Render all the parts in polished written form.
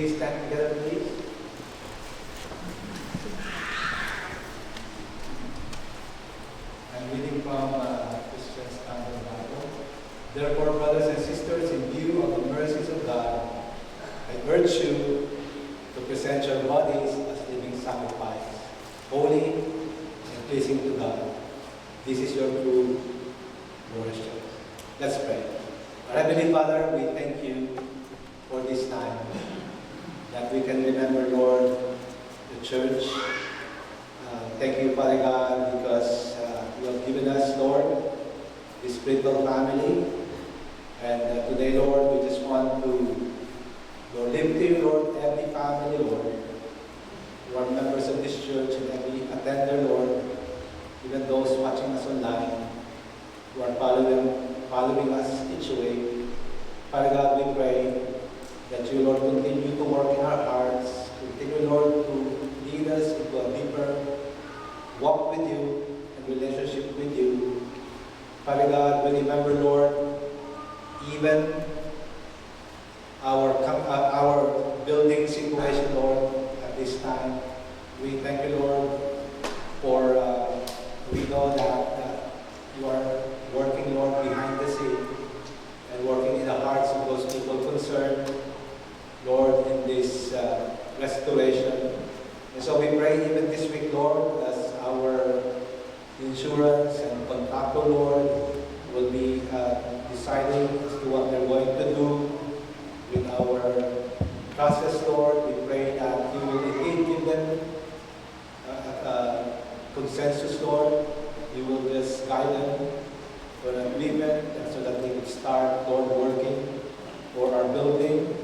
we stand together, please? I'm reading from Christian Standard Bible. Therefore, brothers and sisters, in view of the mercies of God, I urge you to present your bodies as living sacrifice, holy and pleasing to God. This is your true worship. Let's pray. Our Heavenly Father, we thank you for this time that we can remember, Lord, the church. Thank you, Father God, because you have given us, Lord, this spiritual family. And today, Lord, we just want to, Lord, lift to you, Lord, every family, Lord, who are members of this church and every attender, Lord, even those watching us online, who are following us each way. Father God, we pray that you, Lord, continue to work in our hearts, continue, Lord, to lead us into a deeper walk with you and relationship with you. Father God, we remember, Lord, even our building situation, Lord, at this time. We thank you, Lord, for we know that you are working, Lord, behind the scene and working in the hearts of those people concerned, Lord, in this restoration. And so we pray even this week, Lord, as our insurance and contractor, Lord, will be deciding as to what they're going to do with our process, Lord. We pray that you will indeed give them consensus, Lord. You will just guide them for an agreement so that they can start, Lord, working for our building.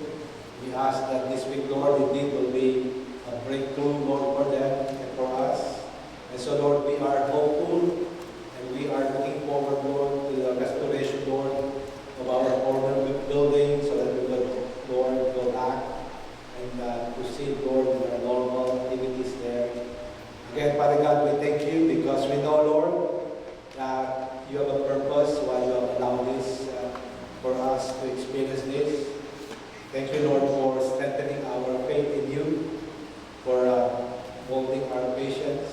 We ask that this week, Lord, indeed will be a breakthrough, Lord, for them and for us. And so, Lord, we are hopeful and we are looking forward, Lord, to the restoration, Lord, of our former building so that we will, Lord, go back and proceed, Lord, with our normal activities there. Again, Father God, we thank you because we know, Lord, that you have a purpose why you have allowed this for us to experience this. Thank you, Lord, for strengthening our faith in you, for molding our patience,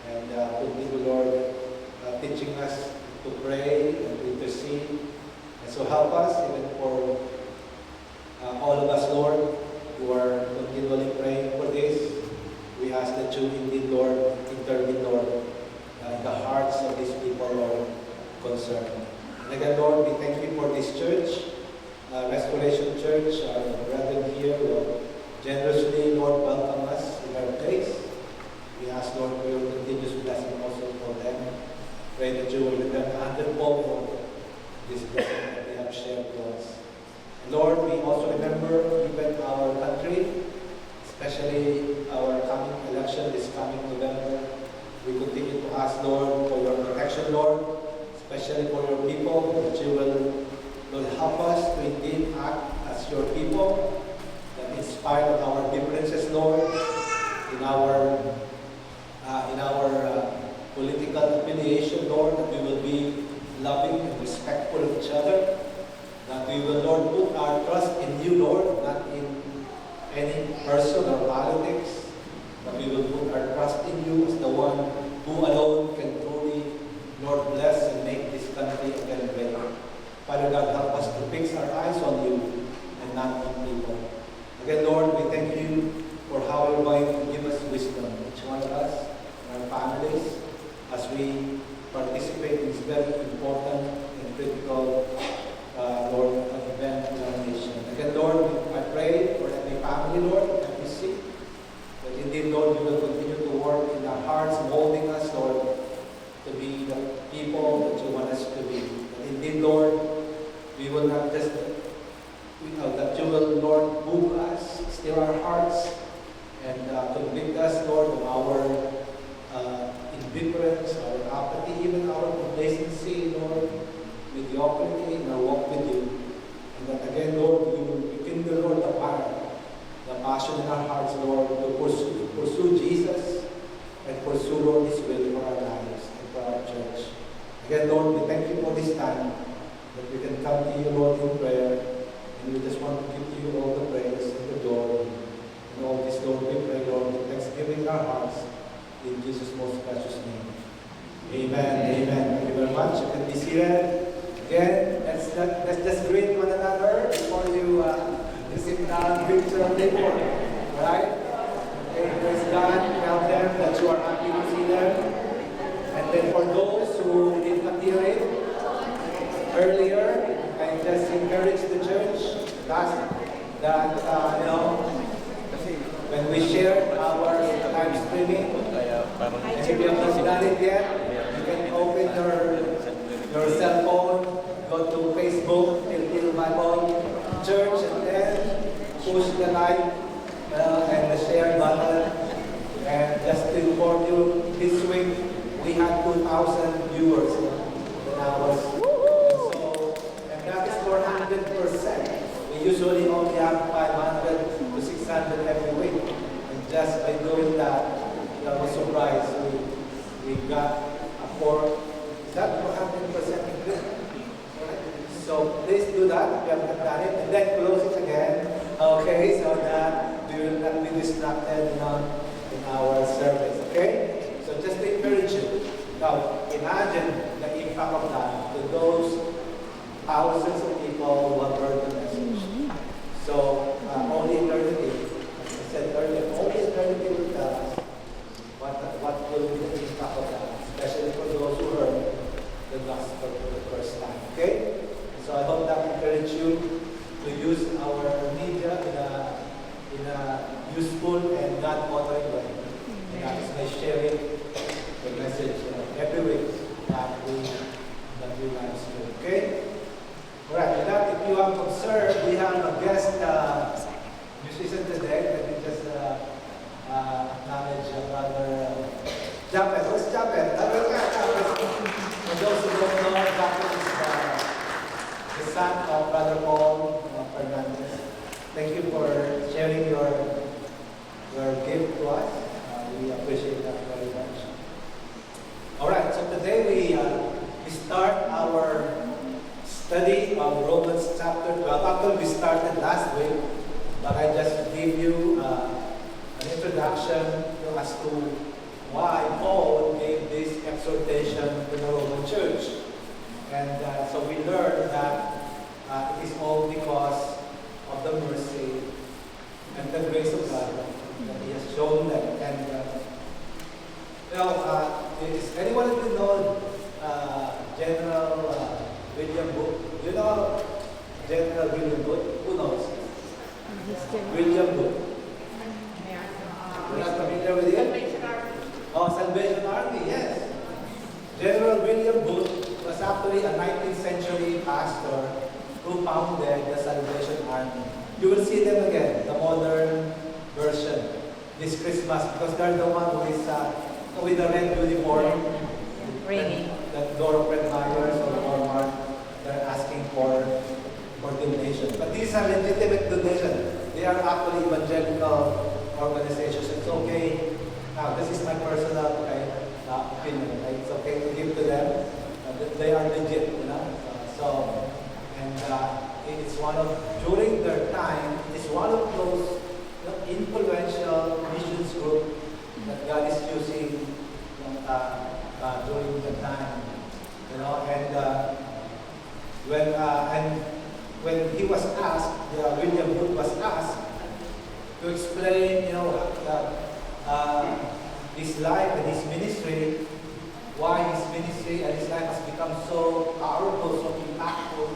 and continue, Lord, teaching us to pray and to intercede. And so help us, even for all of us, Lord, who are continually praying for this. We ask that you indeed, Lord, intervene, Lord, in the hearts of these people, Lord, concerned. And again, Lord, we thank you for this church, Restoration Church. Our brethren here will generously, Lord, welcome us in our place. We ask, Lord, for your continuous blessing also for them. Pray that you will return a hundredfold for this blessing that they have shared with us. And Lord, we also remember even our country, especially our coming election this coming November. We continue to ask, Lord, for your protection, Lord, especially for your people, that you will, Lord, help us to indeed act as your people, that in spite of our differences, Lord, in our political affiliation, Lord, that we will be loving and respectful of each other, that we will, Lord, put our trust in you, Lord, not in any person or politics, but we will put our trust in you as the one who alone can truly, Lord, bless and make this country again great. Father God, help us to fix our eyes on you and not on people. Again, Lord, we thank you for how you're going to give us wisdom, each one of us, and our families, as we participate in this very important and critical, Lord, event in our nation. Again, Lord, I pray for every family, Lord, every sick, that indeed, Lord, you will continue to work in our hearts, molding us, Lord, to be the people that you want us to be. That indeed, Lord, we will not just, that you will, Lord, move us, stir our hearts, and convict us, Lord, of our indifference, our apathy, even our complacency, Lord, mediocrity in our walk with you. And that again, Lord, you will rekindle, Lord, the fire, the passion in our hearts, Lord, to pursue Jesus and pursue, Lord, His will for our lives and for our church. Again, Lord, we thank you for this time that we can come to you, Lord, in prayer, and we just want to give you all the praise and the glory our hearts. In Jesus' most precious name. Amen. Amen. Thank you very much. You can be seated. Again, let's just greet one another before you sit down, greet your neighbor. Alright? Okay, praise God. Tell them that you are happy to see them. And then for those who did not hear it earlier, I just encourage the church that when we shared our live streaming, and if you have not done it yet, you can open your cell phone, go to Facebook, Philippine Bible Church, and then push the like and the share button. And just to inform you, this week we had 2,000 viewers in ours. And that is 400%. We usually only have 500 to 600 every week. And just by doing that, I was surprised. We got a 400% increase. So please do that if you have not done it. And then close it again. Okay, so that we will not be distracted in our service. Okay? So just to encourage you. Now, imagine the impact of that to those thousands of people who have heard the message. So, only eternity, as I said earlier, only eternity will tell us what will be the impact of that, especially for those who heard the gospel for the first time. Okay? So I hope that encourage you to use our media in a useful and God-honoring way. And that is by sharing the message every week that we live stream. Okay? Alright, with that, if you have observed, we have a guest musician today. Let me just acknowledge Brother Japet. Where's Japet? For those who don't know, Japet is the son of Brother Paul Fernandez. Thank you for sharing your gift to us. We appreciate that very much. Alright, so today we start our study of Romans chapter 12. Actually, we started last week, but I just gave you an introduction as to why Paul gave this exhortation to the Roman church. And so we learned that it is all because of the mercy and the grace of God that He has shown them. And is anyone who knows General William Booth? You know General William Booth? Who knows? William Booth. You're not familiar with him? Salvation Army, yes. General William Booth was actually a 19th century pastor who founded the Salvation Army. You will see them again, the modern version, this Christmas, because they're the one who is with the red uniform, ringing. That door of Red Myers or Walmart, they're asking for donations. But these are legitimate donations. They are actually evangelical organizations. It's okay. Now, this is my personal opinion. Right? It's okay to give to them. They are legit, you know. It's one of, during their time, it's one of those influential missions group that God is using during the time, you know. And when he was asked, William Booth was asked to explain, you know, his life and his ministry, why his ministry and his life has become so powerful, so impactful,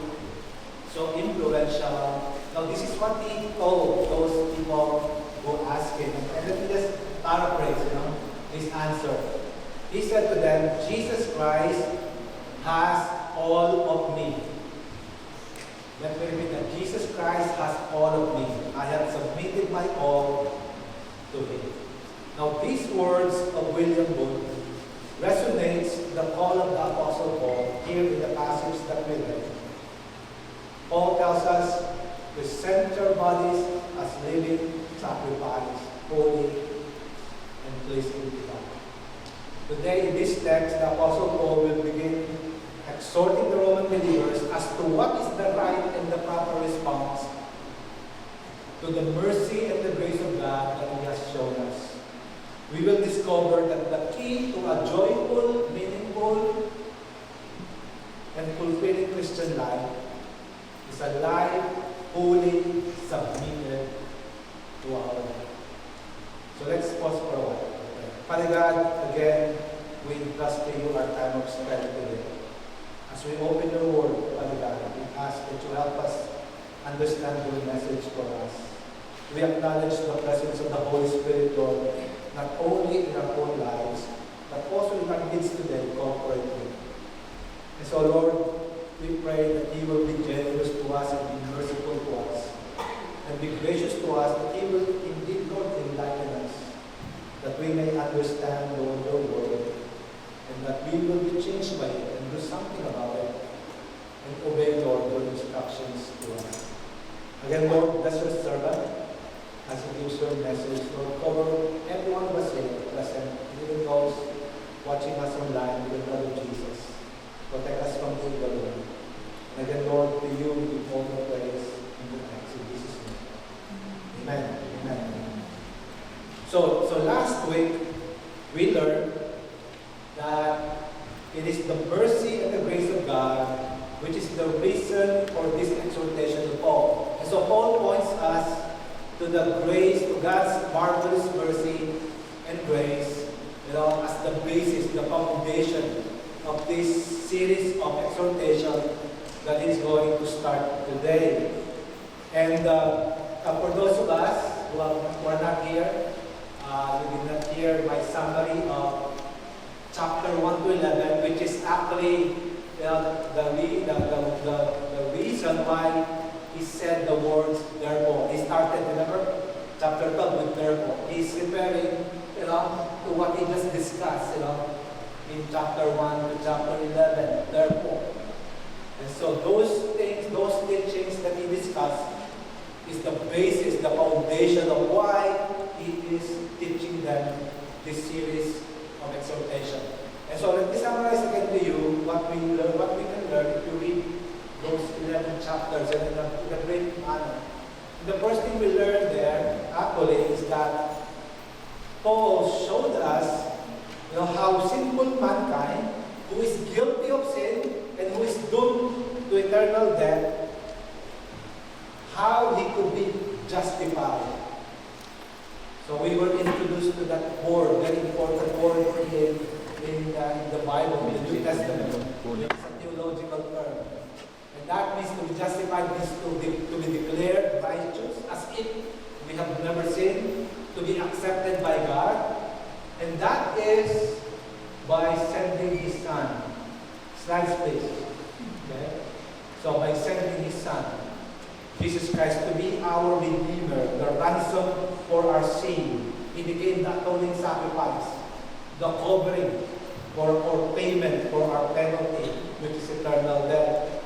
so influential. Now, this is what he told those people who asked him. And let me just paraphrase, you know, his answer. He said to them, Jesus Christ has all of me. Let me repeat that. Jesus Christ has all of me. I have submitted my all to Him. Now, these words of William Booth resonates the call of the Apostle Paul here in the passage that we read. Paul tells us to present your bodies as living sacrifice, holy and pleasing to God. Today in this text, the Apostle Paul will begin exhorting the Roman believers as to what is the right and the proper response to the mercy and the grace of God that He has shown us. we will discover that the key to a joyful, meaningful, and fulfilling Christian life is a life fully submitted to our God. So let's pause for a while. Father God, again, we entrust to you our time of spent today. As we open your word, Father God, we ask that you help us understand your message for us. We acknowledge the presence of the Holy Spirit, Lord, not only in our own lives, but also in our midst today, corporately. And so, Lord, we pray that you will be generous to us and be merciful to us, and be gracious to us, that you will indeed, Lord, enlighten us, that we may understand, Lord, your word, and that we will be changed by it and do something about it, and obey, Lord, your instructions to us. Again, Lord, bless your servant as he gives your message. Lord, cover everyone who was here, present, even those watching us online with the blood of Jesus. Protect us from evil, Lord. And again, Lord, to you we give all the praise and the thanks in Jesus' name. Amen. Amen. So last week, we learned that it is the mercy and the grace of God which is the reason for this exhortation to Paul. And so Paul points us to the grace, to God's marvelous mercy and grace, as the basis, the foundation of this series of exhortation that is going to start today. And for those of us who are not here, you did not hear my summary of chapter 1 to 11, which is actually the reason why he said the words therefore. He started, remember, chapter 12 with therefore. He's referring, to what he just discussed, in chapter 1 to chapter 11, therefore. And so those things, those teachings that he discussed is the basis, the foundation of why he is teaching them this series of exhortation. And so let me summarize again to you what we can learn if you read those 11 chapters in a great manner. The first thing we learn there, actually, is that Paul showed us, how sinful mankind, who is guilty of sin and who is doomed to eternal death, how he could be justified. So we were introduced to that word, very important word in the Bible, in the New Testament. It's a theological term. And that means to be justified means to be declared righteous, as if we have never sinned, to be accepted by God. And that is by sending His Son. Slides, please. Okay? So by sending His Son, Jesus Christ, to be our Redeemer, the ransom for our sin. He became the atoning sacrifice, the covering for payment for our penalty, which is eternal death.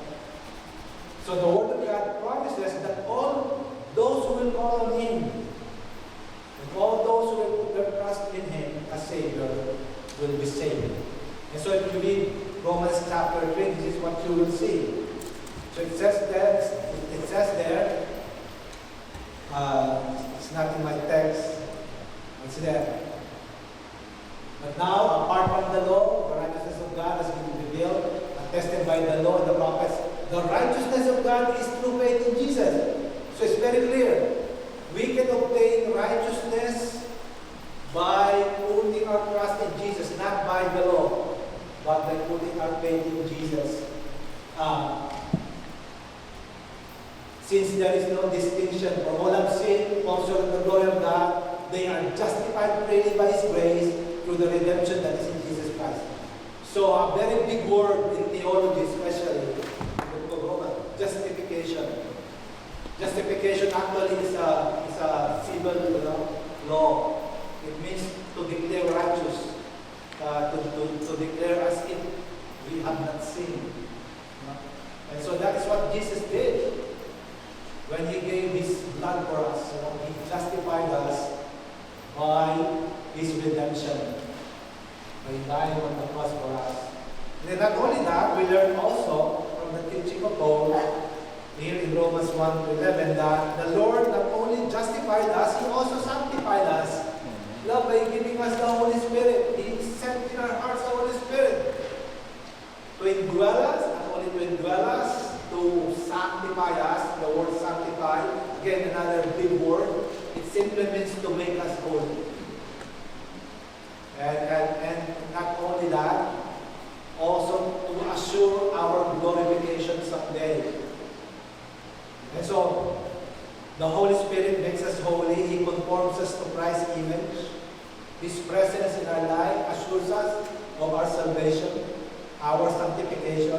So the Word of God promises that all those who will call on Him, and all those who will put their trust in Him as Savior, will be saved. And so if you read Romans chapter 3, this is what you will see. So it says there, it's not in my text, it's there. But now, apart from the law, the righteousness of God has been revealed, attested by the law and the prophets. The righteousness of God is through faith in Jesus. So it's very clear. We can obtain righteousness by putting our trust in Jesus, not by the law, but by putting our faith in Jesus. Since there is no distinction, for all have sinned, fall short of the glory of God, they are justified freely by His grace through the redemption that is in Jesus Christ. So a very big word in theology, especially in the book of Romans, justification. Justification actually is a civil law. It means to declare righteous, to declare as if we have not sinned. And so that is what Jesus did. When He gave His blood for us, He justified us by His redemption, by dying on the cross for us. And then not only that, we learn also from the teaching of Paul here in Romans 1:11 that the Lord not only justified us, He also sanctified us. Love by giving us the Holy Spirit. He sent in our hearts the Holy Spirit to indwell us, not only to indwell us, to sanctify us. The word sanctify, again, another big word. It simply means to make us holy. And not only that, also to assure our glorification someday. And so, the Holy Spirit makes us holy. He conforms us to Christ's image. His presence in our life assures us of our salvation, our sanctification,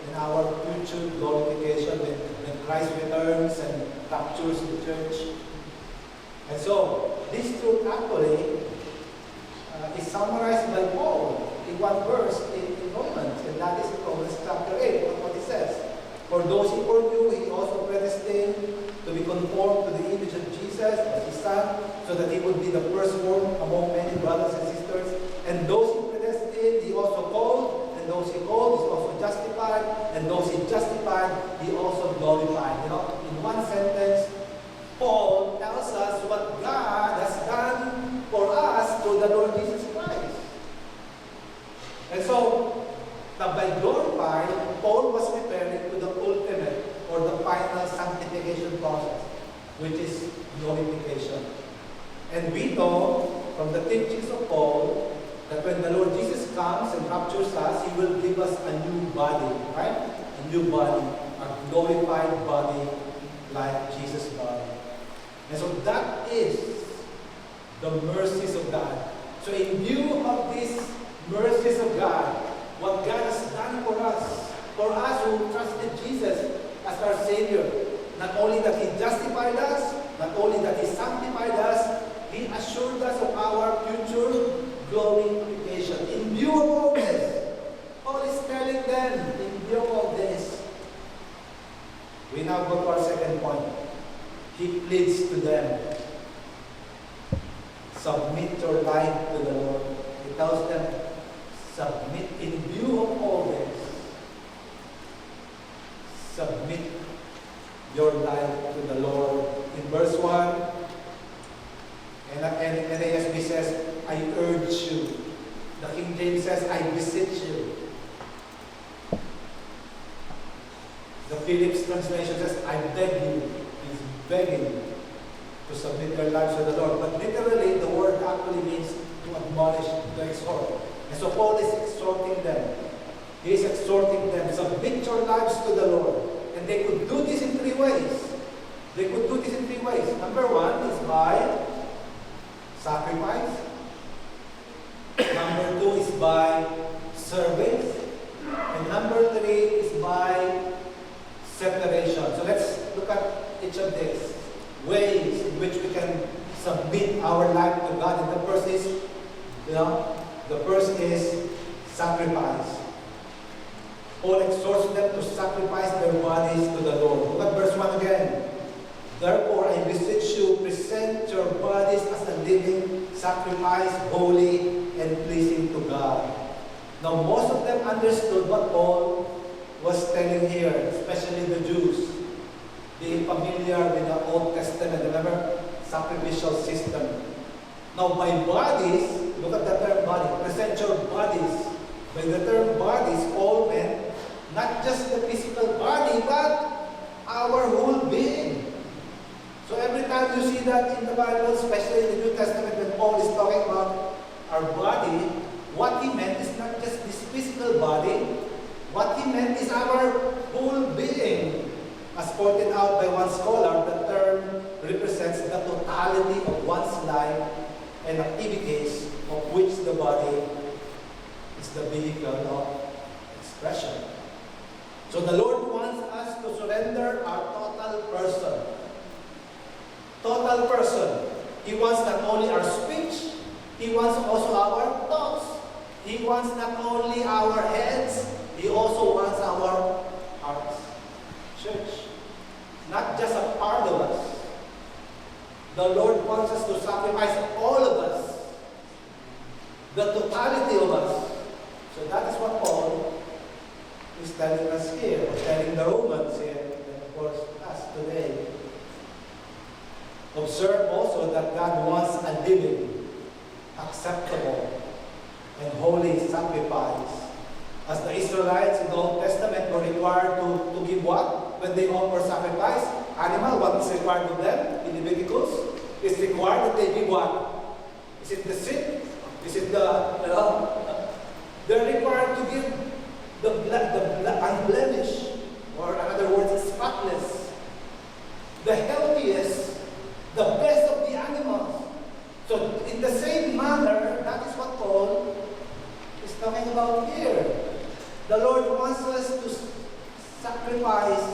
and our future glorification when Christ returns and raptures the church. And so, this truth actually is summarized by Paul in one verse in Romans, and that is Romans chapter 8. Look what it says. For those he foreknew, he also predestined to be conformed to the image of Jesus as his Son, so that he would be the firstborn among many brothers and sisters. And those he predestined, he also called. And those he called, he also justified. And those he justified, he also glorified. You know, in one sentence, Paul tells us what God has done for us through the Lord Jesus Christ. And so, by glorified, Paul was referring to the ultimate or the final sanctification process, which is glorification. And we know from the teachings of Paul that when the Lord Jesus comes and raptures us, he will give us a new body, right? A new body, a glorified body like Jesus' body. And so that is the mercies of God. So in view of these mercies of God, what God has done for us who trusted Jesus as our Savior, not only that He justified us, not only that He sanctified us, He assured us of our future glorification. In view of all this, Paul is telling them, in view of all this, we now go to our second point. He pleads to them, submit your life to the Lord. He tells them, submit in view of all this. Submit your life to the Lord. In verse 1, and NASB says, I urge you. The King James says, I beseech you. The Phillips translation says, I beg you. He's begging to submit your lives to the Lord. But literally, the word actually means to admonish, to exhort. And so Paul is exhorting them. He is exhorting them, submit your lives to the Lord. And they could do this in three ways. They could do this in three ways. Number one is by sacrifice. Number two is by service. And number three is by separation. So let's look at each of these ways in which we can submit our life to God. And the first is, the first is sacrifice. Paul exhorts them to sacrifice their bodies to the Lord. Look at verse 1 again. Therefore, I beseech you, present your bodies as a living sacrifice, holy and pleasing to God. Now, most of them understood what Paul was telling here, especially the Jews, being familiar with the Old Testament, remember, sacrificial system. Now, by bodies, look at the term body, present your bodies. By the term bodies, Paul meant not just the physical body, but our whole being. So every time you see that in the Bible, especially in the New Testament, when Paul is talking about our body, what he meant is not just this physical body. What he meant is our whole being. As pointed out by one scholar, the term represents the totality of one's life and activities of which the body is the vehicle of expression. So the Lord wants us to surrender our total person. Total person. He wants not only our speech, He wants also our thoughts. He wants not only our heads, He also wants our hearts. Church, not just a part of us. The Lord wants us to sacrifice all of us. The totality of us. So that is what Paul is telling us here, or telling the Romans here, and of course us today. Observe also that God wants a living acceptable and holy sacrifice. As the Israelites in the Old Testament were required to give what? When they offer sacrifice, animal, what is required of them in Leviticus? It's required that they give what? Is it the sin? Is it they're required to give the unblemished, or in other words, spotless, the healthiest, the best of the animals. So in the same manner, that is what Paul is talking about here. The Lord wants us to sacrifice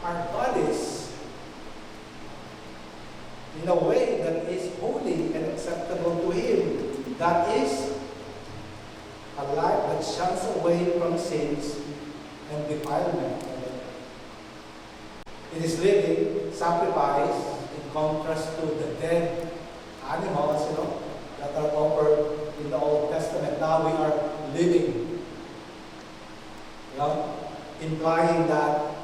our bodies in a way that is holy and acceptable to Him. That is a life that shuns away from sins and defilement. It is living sacrifice in contrast to the dead animals, that are offered in the Old Testament. Now we are living, implying that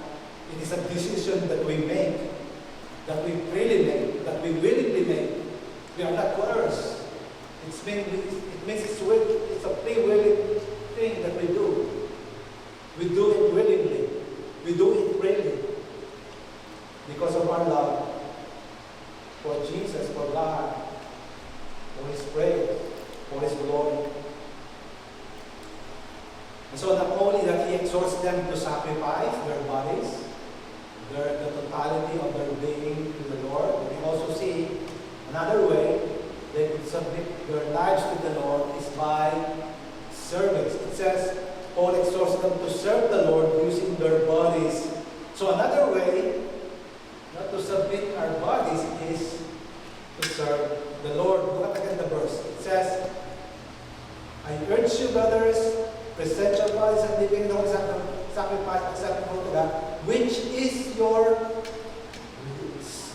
it is a decision that we make, that we freely make, that we willingly make. We are not coerced. It means it's a free willing thing that we do. We do it willingly. We do it freely. Because of our love for Jesus, for God, for His praise, for His glory. And so not only that He exhorts them to sacrifice their bodies, the totality of their being to the Lord, but we also see another way they could submit their lives to the Lord is by service. It says, Paul exhorts them to serve the Lord using their bodies. So another way not to submit our bodies is to serve the Lord. Look at again the verse. It says, I urge you, brothers, present your bodies and living in holy sacrifice acceptable to God, which is your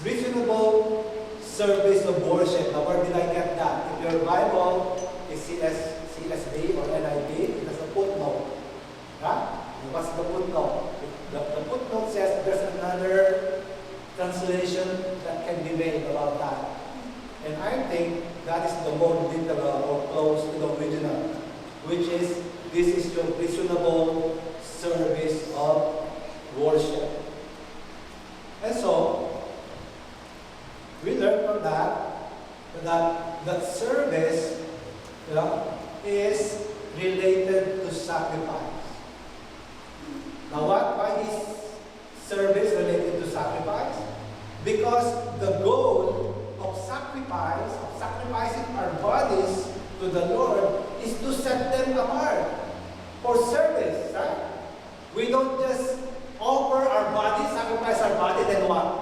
reasonable service of worship. Now, where did I get that? If your Bible is CSB or NIV, it has a footnote. What's the footnote? The footnote says there's another translation that can be made about that. And I think that is the more literal or close to the original, which is, this is your reasonable service of worship. And so, we learn from that service is related to sacrifice. Now why is service related to sacrifice? Because the goal of sacrificing our bodies to the Lord is to set them apart for service, right? We don't just offer our body, sacrifice our body, then what?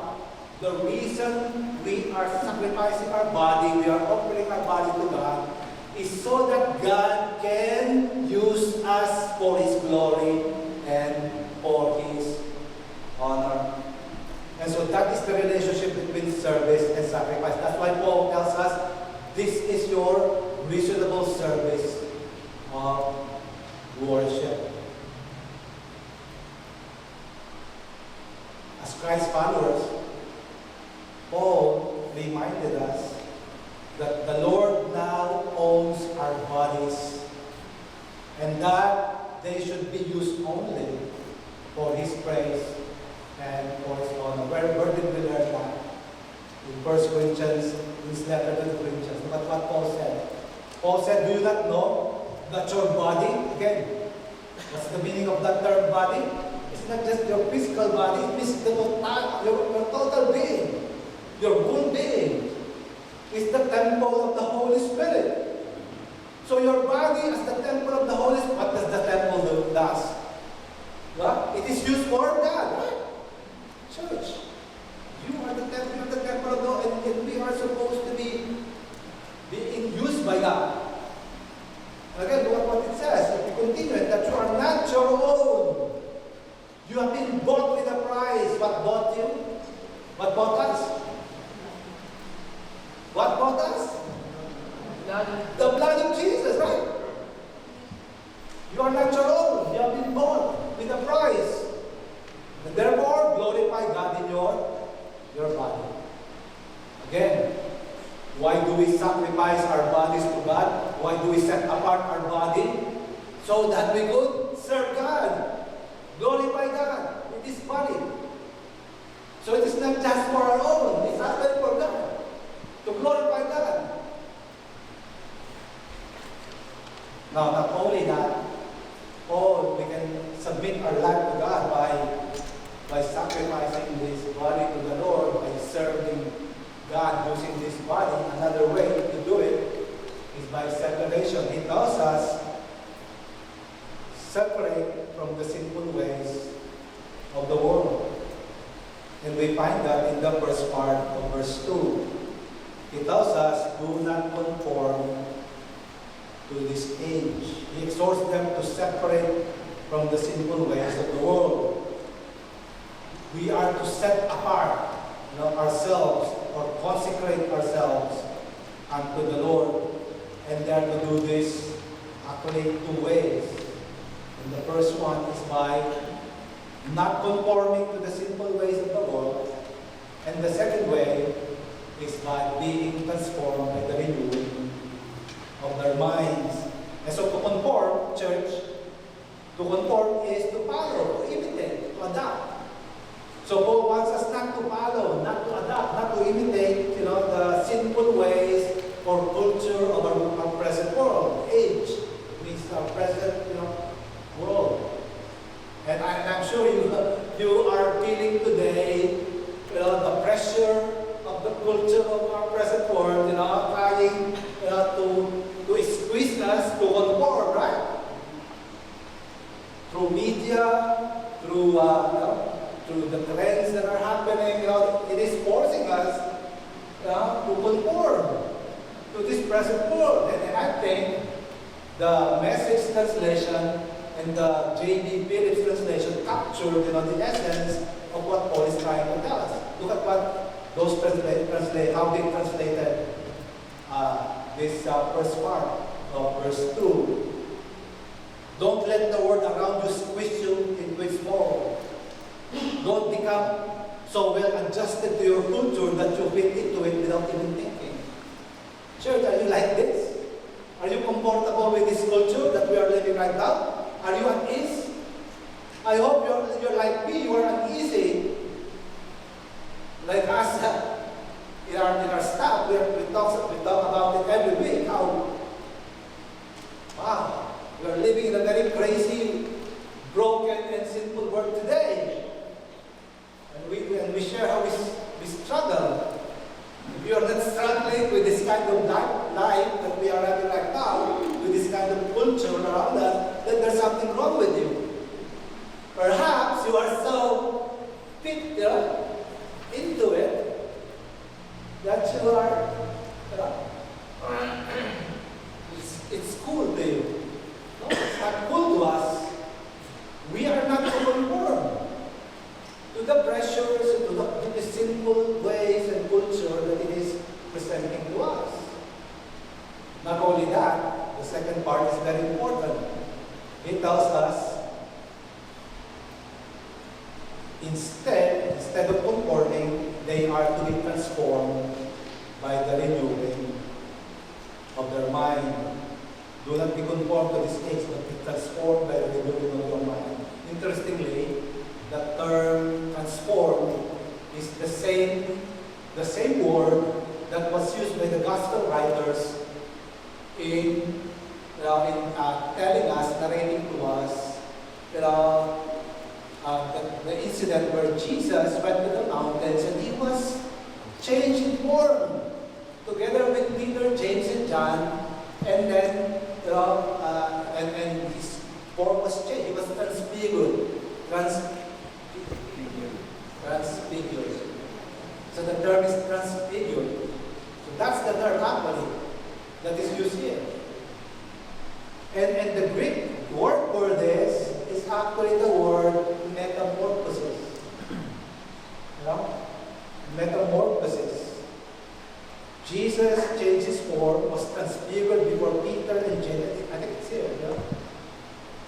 The reason we are sacrificing our body, we are offering our body to God, is so that God can use us for His glory and for His honor. And so that is the relationship between service and sacrifice. That's why Paul tells us, this is your reasonable service of worship. As Christ followers, Paul reminded us that the Lord now owns our bodies and that they should be used only for His praise and for His honor. Where did we learn that? In 1 Corinthians, in his letter to the Corinthians. Look at what Paul said. Paul said, do you not know that your body, again, what's the meaning of that term body? It's not just your physical body, it's your total being, your whole being is the temple of the Holy Spirit. So your body as the temple of the Holy Spirit, what does the temple do? What? It is used for God, right? Church. You are the temple of God, and we are supposed to be being used by God. Again, look at what it says. If you continue, that you are not your own. You have been bought with a price. What bought you? What bought us? What bought us? The blood of Jesus, right? You are not your own. You have been bought with a price. And therefore, glorify God in your body. Again, why do we sacrifice our bodies to God? Why do we set apart our body? So that we could serve God, glorify God with this body. So it is not just for our own, it's actually for God, to glorify God. Now, not only that, we can submit our life to God by sacrificing this body to the Lord, by serving God using this body. Another way to do it is by separation. He tells us, separate from the sinful ways of the world. And we find that in the first part of verse 2. He tells us, do not conform to this age. He exhorts them to separate from the sinful ways of the world. We are to set apart ourselves or consecrate ourselves unto the Lord. And they are to do this actually two ways. And the first one is by not conforming to the sinful ways of the world. And the second way is by being transformed by the renewing of their minds. And so to conform, church, to conform is to follow, to imitate, to adapt. So Paul wants us not to follow, not to adapt, not to imitate, the sinful ways or culture of our present world. Age means our present, world. And I'm sure you are feeling today, the pressure of the culture of our present world, trying to squeeze us to conform, right? Through media, through the trends that are happening, it is forcing us to conform to this present world. And I think the Message translation and the J.B. Phillips translation captured, the essence of what Paul is trying to tell us. Look at what those translate, how they translated this first part of verse 2. Don't let the world around you squeeze you into its mold. Don't become so well adjusted to your culture that you fit into it without even thinking. Church, are you like this? Are you comfortable with this culture that we are living right now? Are you at ease? I hope you're like me, you are uneasy. Like us, in our staff, we talk about it every week. How, wow, we are living in a very crazy, broken, and sinful world today. And we share how we struggle. If you are not struggling with this kind of life that we are having right now, with this kind of culture around us, then there's something wrong with you. Perhaps you are so fit into it that you are, it's cool to you. No, it's not cool to us. We are not to conform to the pressures, to the sinful ways and culture that it is presenting to us. Not only that, the second part is very important. It tells us, instead of conforming, they are to be transformed by the renewing of their mind. Do not be conformed to this age, but be transformed by the renewing of your mind. Interestingly, the term transform is the same word that was used by the gospel writers in telling us, narrating to us, the incident where Jesus went to the mountains and he was changed in form together with Peter, James, and John, and then and his form was changed. He was transfigured. Transfigured. So the term is transfigured. So that's the term actually that is used here. And the Greek word for this is actually the word metamorphosis. Metamorphosis. Jesus changed his form, was transfigured before Peter and James. I think it's here.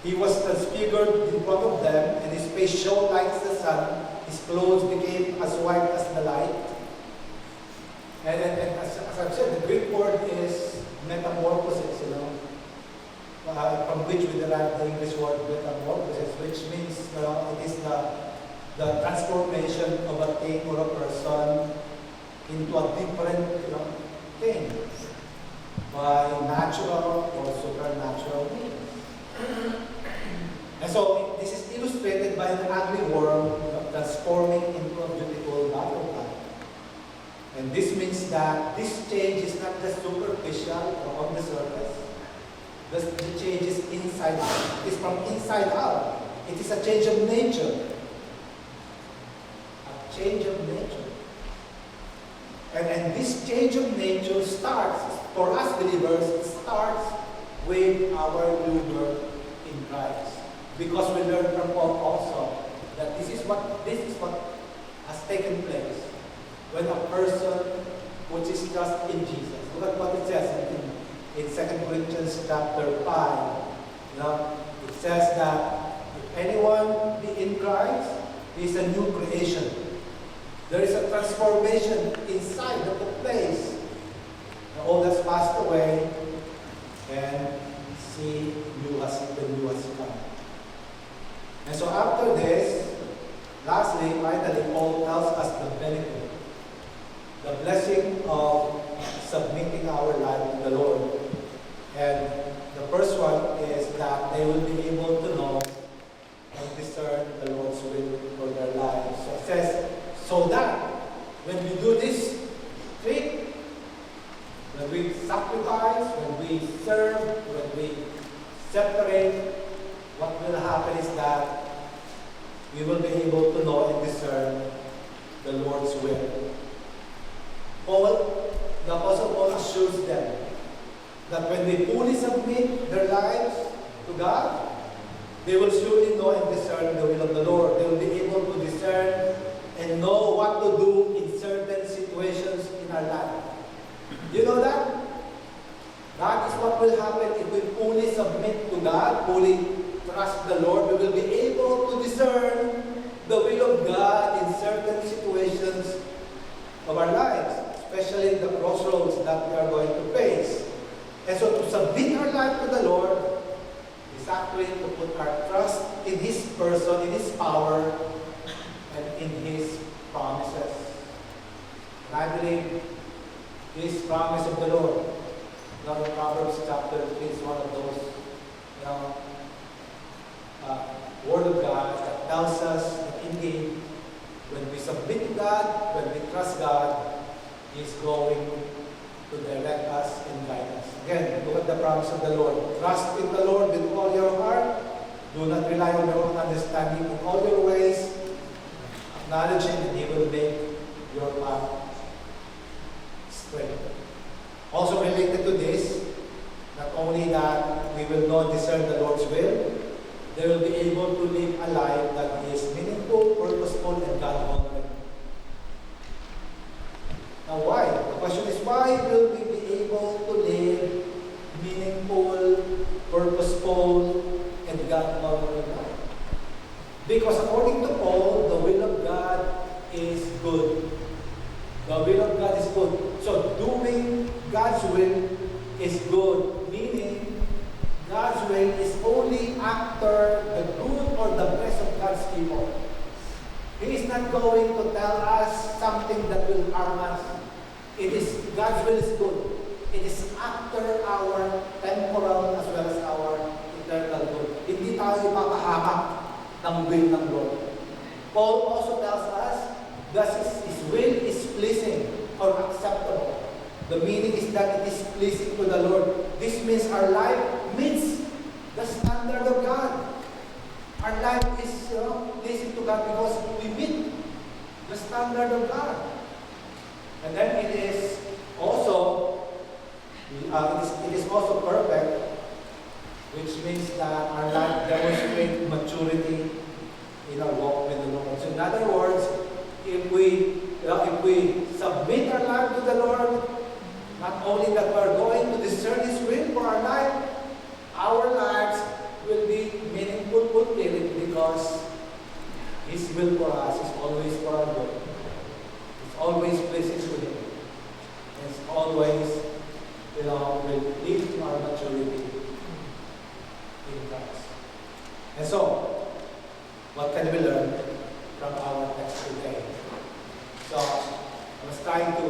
He was transfigured in front of them, and his face shone like the sun. His clothes became as white as the light. And as I've said, the Greek word metamorphosis, from which we derive the English word metamorphosis, which means it is the transformation of a thing or a person into a different thing by natural or supernatural means. And so this is illustrated by an ugly worm transforming into a beautiful butterfly. And this means that this change is not just superficial or on the surface. The change is inside out. It is from inside out. It is a change of nature. A change of nature. And this change of nature starts, for us believers, it starts with our new birth in Christ. Because we learn from Paul also that this is what has taken place when a person puts his trust in Jesus. Look at what it says in 2 Corinthians chapter 5. It says that if anyone be in Christ, he is a new creation. There is a transformation inside that took place. The old has passed away, and see, the new has come. And so after this, lastly, finally, Paul tells us the benefit, the blessing of submitting our life to the Lord. And the first one is that they will be able to know and discern the Lord's will for their lives. So it says, so that when we do this thing, when we sacrifice, when we serve, when we separate, what will happen is that we will be able to know and discern the Lord's will. The Apostle Paul assures them that when they fully submit their lives to God, they will surely know and discern the will of the Lord. They will be able to discern and know what to do in certain situations in our life. Do you know that? That is what will happen if we fully submit to God, fully trust the Lord. We will be able to discern the will of God in certain situations of our lives, especially the crossroads that we are going to face. And so to submit our life to the Lord is actually to put our trust in His person, in His power, and in His promises. And I believe this promise of the Lord, Proverbs chapter 3 is one of those, Word of God that tells us that indeed, when we submit to God, when we trust God, He is going to direct us and guide us. Again, look at the promise of the Lord. Trust in the Lord with all your heart. Do not rely on your own understanding. In all your ways, acknowledge Him, and He will make your path straight. Also related to this, not only that we will know and discern the Lord's will, they will be able to live a life that is meaningful, purposeful, and God-honoring. Now why? The question is, why will we be able to live meaningful, purposeful, and God-honoring life? Because according to Paul, the will of God is good. The will of God is good. So doing God's will is good, meaning God's will is only after the good or the best of God's people. He is not going to tell us something that will harm us. God's will is good. It is after our temporal as well as our eternal good. Hindi tayo ipapahamak ng will ng Lord. Paul also tells us that His will is pleasing or acceptable. The meaning is that it is pleasing to the Lord. This means our life meets the standard of God. Our life is pleasing to God because we meet the standard of God. And then it is also perfect, which means that our life demonstrates maturity in our walk with the Lord. So in other words, if we submit our life to the Lord, not only that we are going to discern His will for our lives will be meaningful, fulfilling, because His will for us is always for our good. It's always pleasing to Him. It's always, will And so, what can we learn from our text today? So, I was trying to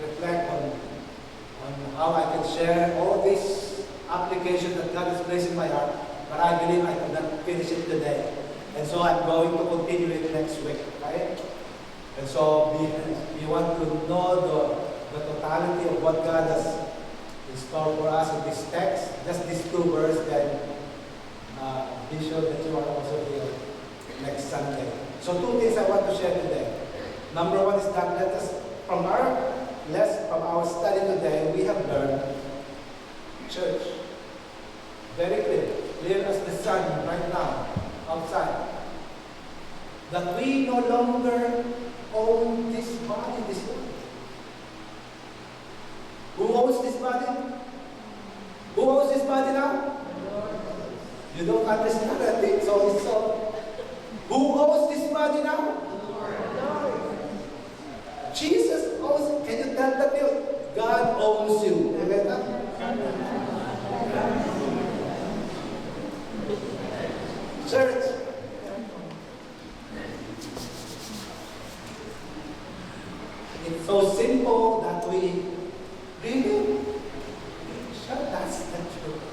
reflect on how I can share all these applications that God has placed in my heart, but I believe I could not finish it today. And so I'm going to continue it next week, right? And so we want to know the totality of what God has in store for us in this text, just these two verses, then be sure that you are also here next Sunday. So two things I want to share today. Number one is that let us, from our study today, we have learned, church, very clear as the sun right now, outside, that we no longer own this body, this life. Who owns this body? Who owns this body now? You don't understand that thing, so. Who owns this body now? Jesus owns. Can you tell that God owns you? Church. It's so simple that we really, that's the truth.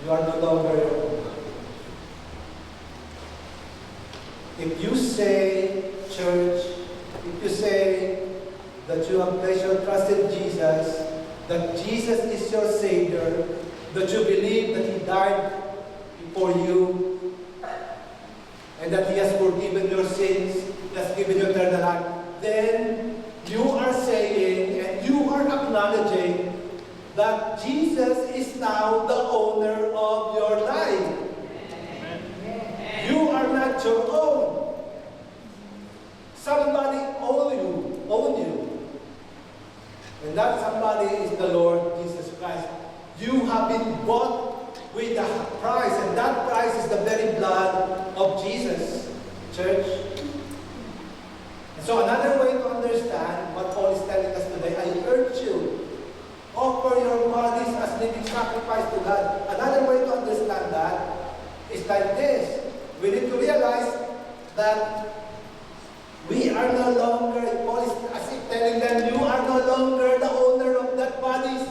You are no longer your own. If you say, church, if you say that you have placed your trust in Jesus, that Jesus is your Savior, that you believe that He died for you, and that He has forgiven your sins, He has given you eternal life, then you are saying and you are acknowledging that Jesus is now the owner of your life. Amen. You are not your own. Somebody own you. And that somebody is the Lord Jesus Christ. You have been bought with a price, and that price is the very blood of Jesus, church. And so another way to understand what Paul is telling us today, I urge you, offer your bodies as living sacrifice to God. Another way to understand that is like this. We need to realize that we are no longer, Paul is as if telling them, you are no longer the owner of that body.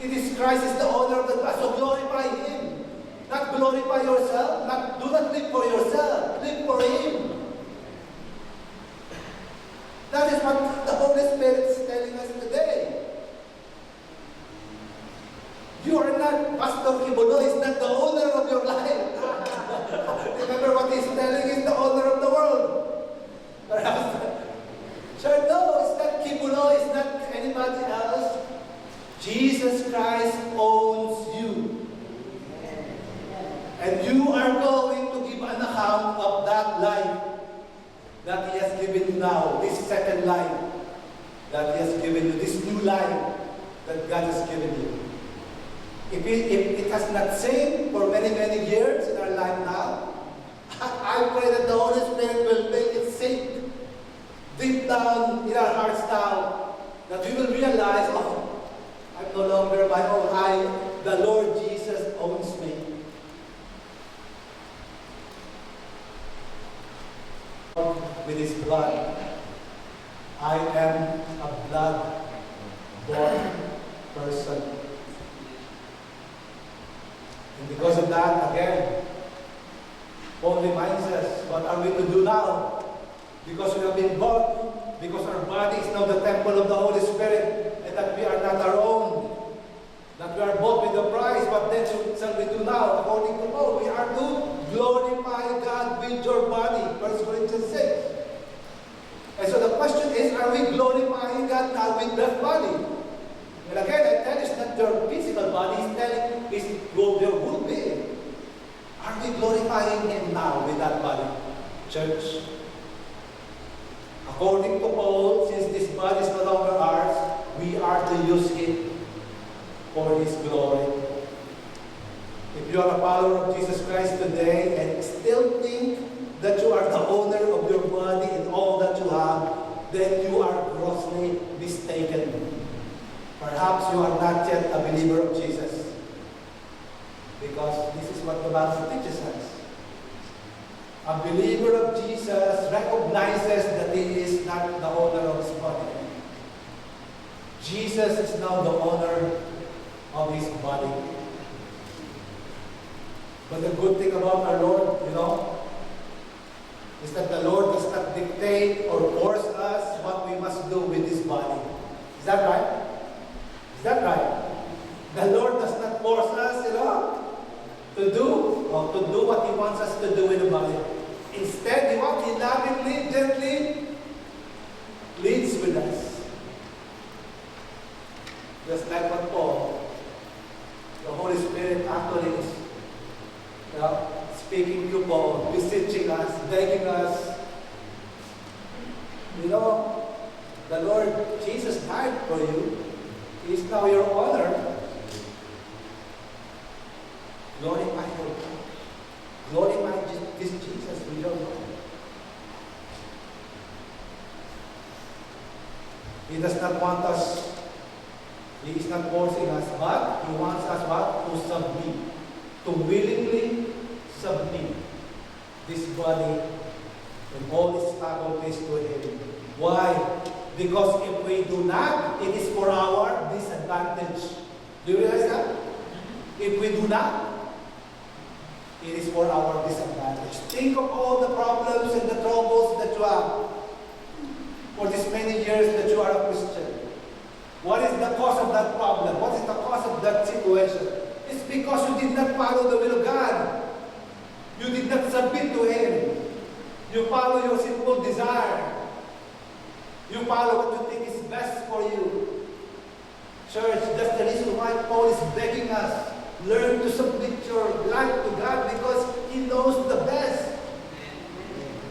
It is Christ is the owner of that body. So glorify Him. Not glorify yourself. Do not live for yourself. Live for Him. That is what the Holy Spirit is telling us today. You are not, Pastor Kibulo is not the owner of your life. Remember what he's telling is the owner of the world. Perhaps, sure, no, it's not Kibulo, it's not anybody else. Jesus Christ owns you. And you are going to give an account of that life that He has given you now, this second life that He has given you, this new life that God has given you. If it has not saved for many, many years in our life now, I pray that the Holy Spirit will make it sink deep down in our hearts now, that we will realize, oh, I'm no longer my own. The Lord Jesus owns me. With His blood, I am a blood-born person. And because of that, again, Paul reminds us, what are we to do now? Because we have been bought, because our body is now the temple of the Holy Spirit, and that we are not our own, that we are bought with a price. What then shall we do now? According to Paul, we are to glorify God with your body, 1 Corinthians 6. And so the question is, are we glorifying God now with that body? And again, I tell you, it's not your physical body, it's your whole being. Are we glorifying Him now with that body? Church, according to Paul, since this body is no longer ours, we are to use it for His glory. If you are a follower of Jesus Christ today and still think that you are the owner of your body and all that you have, then you are grossly mistaken. Perhaps you are not yet a believer of Jesus. Because this is what the Bible teaches us. A believer of Jesus recognizes that he is not the owner of his body. Jesus is now the owner of his body. But the good thing about our Lord, is that the Lord does not dictate or force us what we must do with this body. Is that right? Is that right? The Lord does not force us, to do what He wants us to do in the body. Instead, He lovingly, gently leads with us. Just like what Paul, the Holy Spirit actually is speaking to Paul, beseeching us, begging us. The Lord Jesus died for you. He is now your honor. Glorify your God. Glorify this Jesus with your God. He does not want us, He is not forcing us, but He wants us what? To submit. To willingly submit this body and all its faculties to Him. Why? Because if we do not, it is for our disadvantage. Do you realize that? If we do not, it is for our disadvantage. Think of all the problems and the troubles that you have for these many years that you are a Christian. What is the cause of that problem? What is the cause of that situation? It's because you did not follow the will of God. You did not submit to Him. You follow your sinful desire. You follow what you think is best for you. Church, that's the reason why Paul is begging us. Learn to submit your life to God because He knows the best.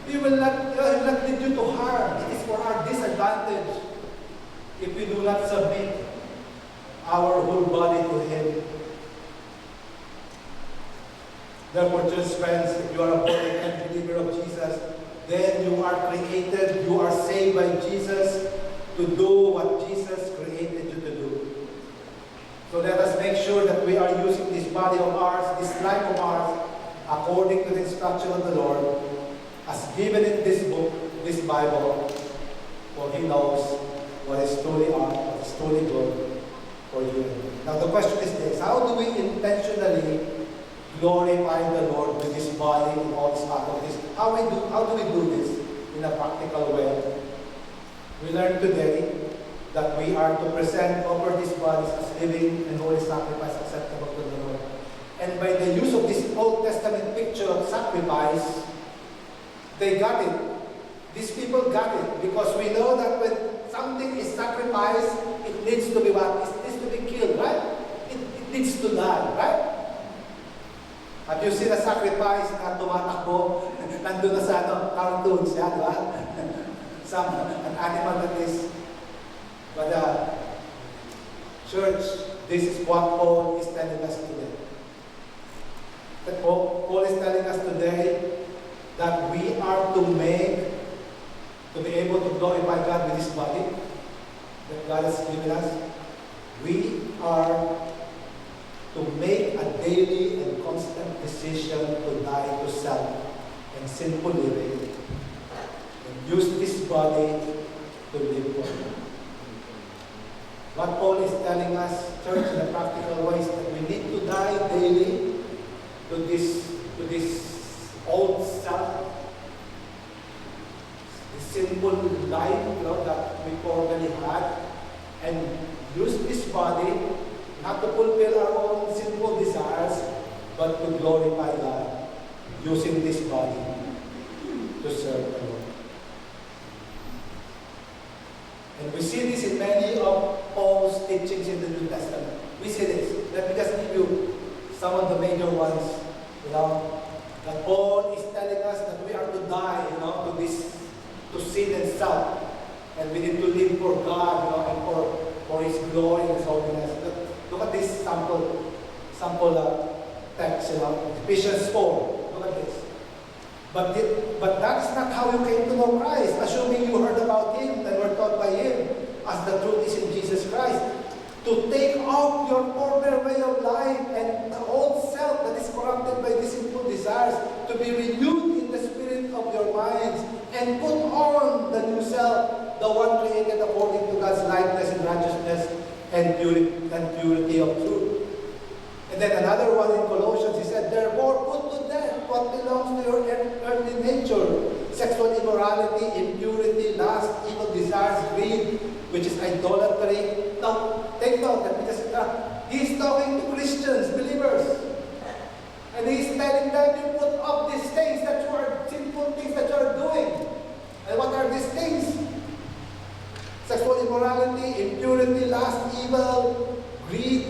He will not lead you to harm. It is for our disadvantage if we do not submit our whole body to Him. Therefore, just friends, if you are a born-again believer of Jesus, then you are created, you are saved by Jesus to do what Jesus created you to do. So let us make sure that we are using this body of ours, this life of ours, according to the instruction of the Lord, as given in this book, this Bible, for He knows what is truly on, what is truly good for you. Now the question is this: how do we intentionally glorify the Lord with this body and all its faculties? How do we do this in a practical way? We learned today that we are to offer these bodies as living and holy sacrifice acceptable to the Lord. And by the use of this Old Testament picture of sacrifice, they got it. These people got it, because we know that when something is sacrificed, it needs to be what? It needs to be killed, right? It needs to die, right? Have you seen a sacrifice na tumatakbo? Nandun na sa cartoon siya, di ba? An animal that is. But church, this is what Paul is telling us today. That Paul is telling us today that we are to be able to glorify God with His body that God has given us. We are to make a daily and constant decision to die to self and sinful living and use this body to live for Him. What Paul is telling us, church, in a practical way, is that we need to die daily to this old self, this sinful life that we already had, and use this body not to fulfill our own sinful desires, but to glorify God, using this body to serve the Lord. And we see this in many of Paul's teachings in the New Testament. We see this. Let me just give you some of the major ones. That Paul is telling us that we are to die, to sin and self, and we need to live for God, and for His glory and His holiness. Look at this sample text, Ephesians 4. Look at this. But that is not how you came to know Christ, assuming you heard about Him and were taught by Him, as the truth is in Jesus Christ. To take off your former way of life and the old self that is desires, to be renewed in the spirit of your minds, and put on the new self, the one created according to God's likeness and righteousness and purity of truth. And then another one in Colossians, he said, therefore put to death what belongs to your earthly nature, sexual immorality, impurity, lust, evil desires, greed, which is idolatry. Now, take note that he's talking to Christians, believers. And he's telling them to put up these things that you are, sinful things that you are doing. And what are these things? Sexual immorality, impurity, lust, evil, greed,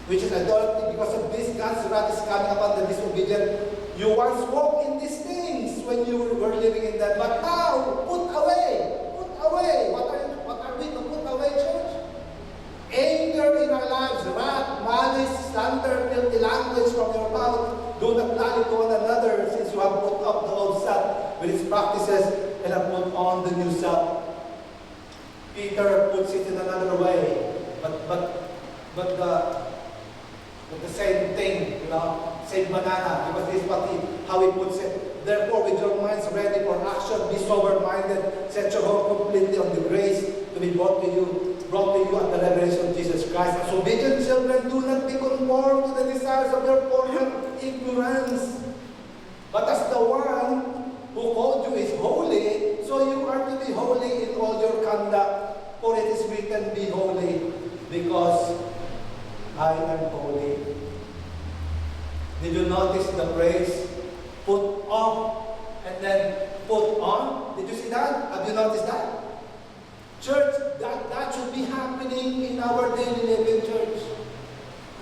which is idolatry. Because of this, God's wrath is coming upon the disobedient. You once walked in these things when you were living in them, but now put away. Put away. What are we to put away, church? Anger in our lives, wrath, malice, slander, filthy language from your mouth. Do not lie to one another, since you have put up the old self with its practices and have put on the new self. Peter puts it in another way, but the same thing, same banana, because this is how he puts it. Therefore, with your minds ready for action, be sober-minded, set your hope completely on the grace to be brought to you at the revelation of Jesus Christ. As obedient children, do not be conformed to the desires of your former ignorance. But as the one who called you is holy, so you are to be holy in all your conduct. For it is written, be holy, because I am holy. Did you notice the phrase, put off, and then put on? Did you see that? Have you noticed that? Church, that should be happening in our daily living, church.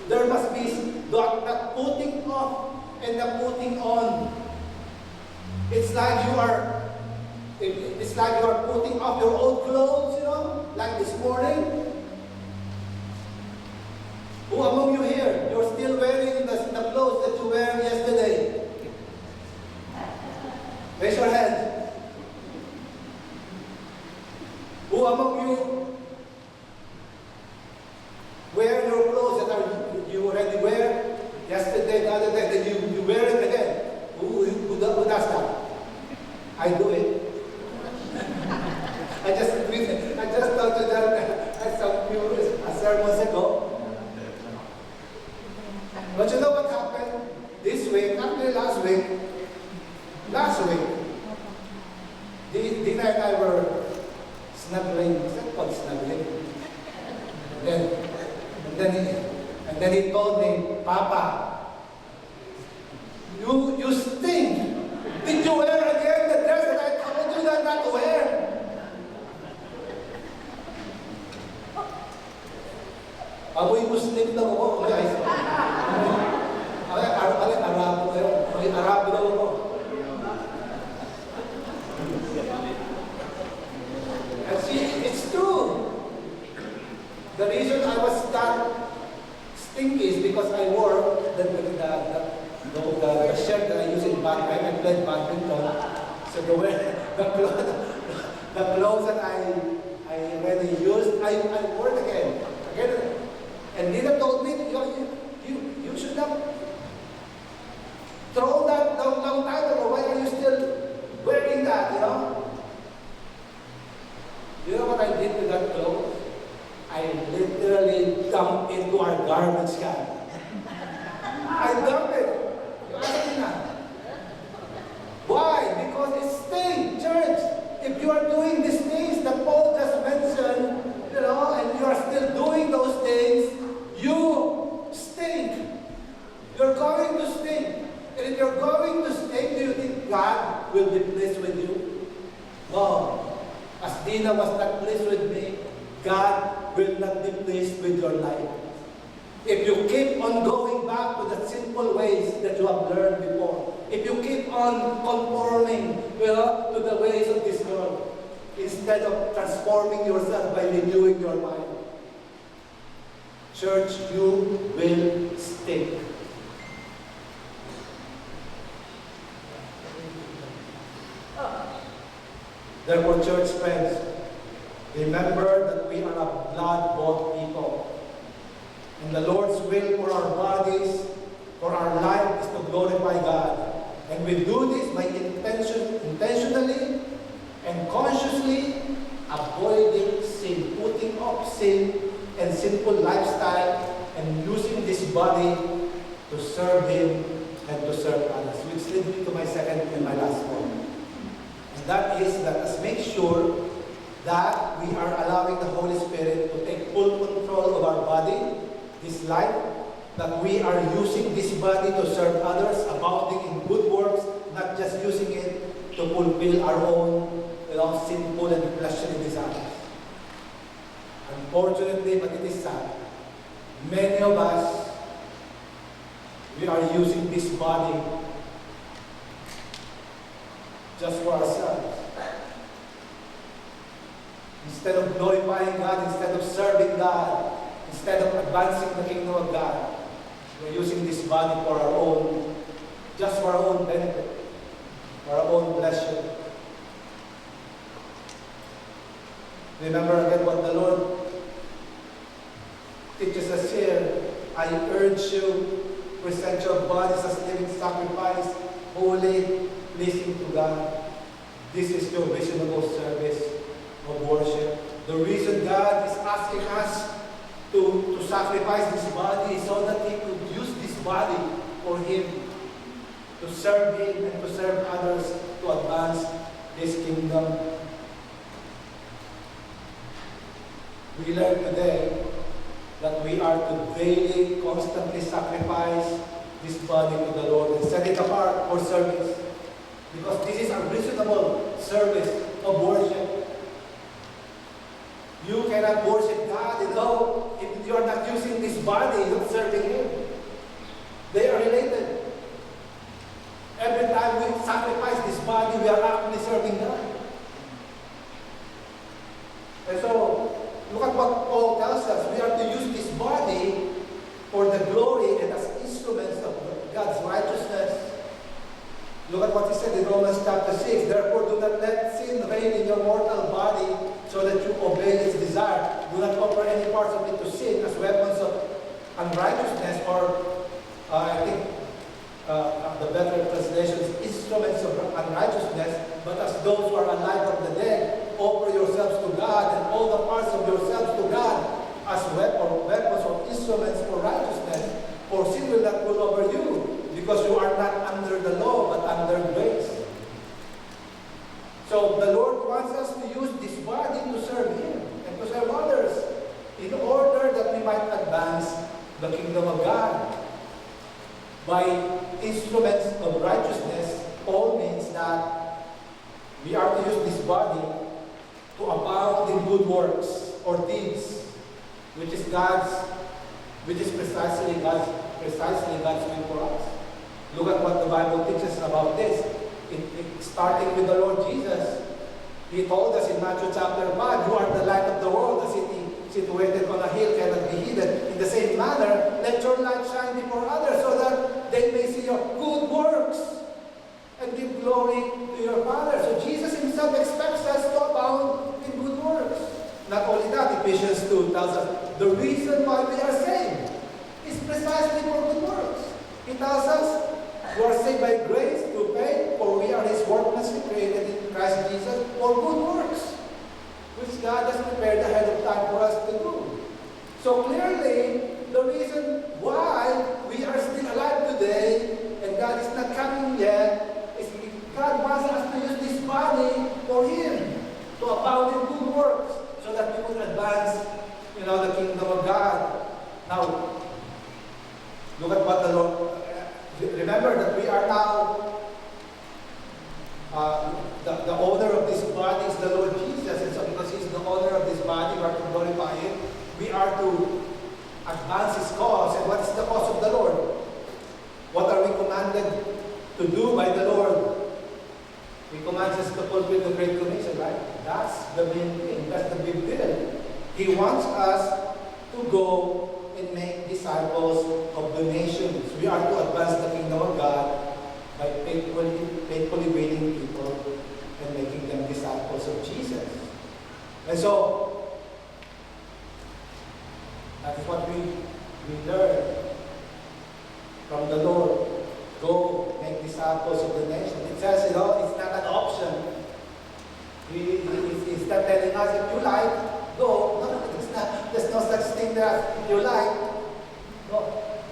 There must be that putting off and the putting on. It's like you are putting off your old clothes, like this morning. Who among you here, you're still wearing the clothes that you wore yesterday? Raise your hand. Who among you wear your clothes that you already wear yesterday, the other day, then you wear it again? Who does that? I do it. I just told you that at some few sermons ago. But you know what happened this week, actually last week, Dina and I were snuggling. Is that called snuggling? And then he told me, Papa, you stink. Did you wear again the dress that I told you not to wear? Amoy Muslim daw ako. Arabo kayo. Arabo daw ako. And see, it's true. The reason I was that stinky is because I wore the shirt that I use in badminton. I played badminton. So the clothes that I already used, I wore it again. And Nina told me, you should have thrown that down long time ago. Why are you still wearing that, You know what I did with that clothes? I literally dumped into our garbage can. I dumped it. You ask me now. Why? Because it stinks, church. If you are doing these things that Paul just mentioned, and you are still doing those things, you stink. You're going to stink. And if you're going to stink, do you think God will be pleased with you? No. As Dina was not pleased with me, God will not be pleased with your life. If you keep on going back to the sinful ways that you have learned before, if you keep on conforming to the ways of this world, instead of transforming yourself by renewing your mind, church, you will stink. Therefore, church friends, remember that we are a blood-bought people. And the Lord's will for our bodies, For our life is to glorify God. And we do this by intentionally and consciously avoiding sin, putting off sin and sinful lifestyle, and using this body to serve Him and to serve others. Which leads me to my second and my last point. And that is, let us make sure that we are allowing the Holy Spirit to take full control of our body, this life, that we are using this body to serve others, abounding in good works, not just using it to fulfill our own sinful and fleshly desires. Unfortunately, but it is sad, many of us, we are using this body just for ourselves. Instead of glorifying God, instead of serving God, instead of advancing the kingdom of God, we're using this body for our own, just for our own benefit, for our own pleasure. Remember again what the Lord teaches us here. I urge you, present your bodies as living sacrifice, holy, pleasing to God. This is your reasonable service of worship. The reason God is asking us to sacrifice this body is so that He could use this body for Him, to serve Him and to serve others, to advance His kingdom. We learn today that we are to daily, constantly sacrifice this body to the Lord and set it apart for service. Because this is a reasonable service of worship. You cannot worship God, if you are not using this body, you're not serving Him. They are related. Every time we sacrifice this body, we are actually serving God. And so, look at what Paul tells us. We are to use this body for the glory and as instruments of God's righteousness. Look at what he said in Romans chapter 6. Therefore, do not let sin reign in your mortal body so that you obey its desire. Do not offer any parts of it to sin as weapons of unrighteousness, or I think the better translation is instruments of unrighteousness, but as those who are alive from the dead, offer yourselves to God and all the parts of yourselves to God as weapons or instruments for righteousness. For sin will not rule over you, because you are not under the law, but under grace. So the Lord wants us to use this body to serve Him and to serve others in order that we might advance the kingdom of God. By instruments of righteousness, Paul means that we are to use this body to abound in good works or deeds, which is precisely God's will for us. Look at what the Bible teaches about this. Starting with the Lord Jesus. He told us in Matthew chapter 5, you are the light of the world. The city situated on a hill cannot be hidden. In the same manner, let your light shine before others so that they may see your good works and give glory to your Father. So Jesus Himself expects us to abound in good works. Not only that, Ephesians 2 tells us the reason why we are saved is precisely for good works. He tells us we are saved by grace through faith, for we are His workmanship created in Christ Jesus for good works, which God has prepared ahead of time for us to do. So clearly, the reason why we are still alive today and God is not coming yet is God wants us to use this body for Him, to abound in good works, so that we will advance, the kingdom of God. Now, look at what the Lord. Remember that we are now the owner of this body is the Lord Jesus, and so because He's the owner of this body, we are to glorify Him. We are to advance His cause. And what is the cause of the Lord? What are we commanded to do by the Lord? He commands us to fulfill the Great Commission, right? That's the main thing. That's the big deal. He wants us to go and make disciples of the nations. We are to advance the kingdom of God by faithfully winning people and making them disciples of Jesus. And so, that is what we learn. from the Lord. Go, make disciples of the nation. It says, it's not an option. He's not telling us, if you like, go. No, it's not. There's no such thing as if you like. No.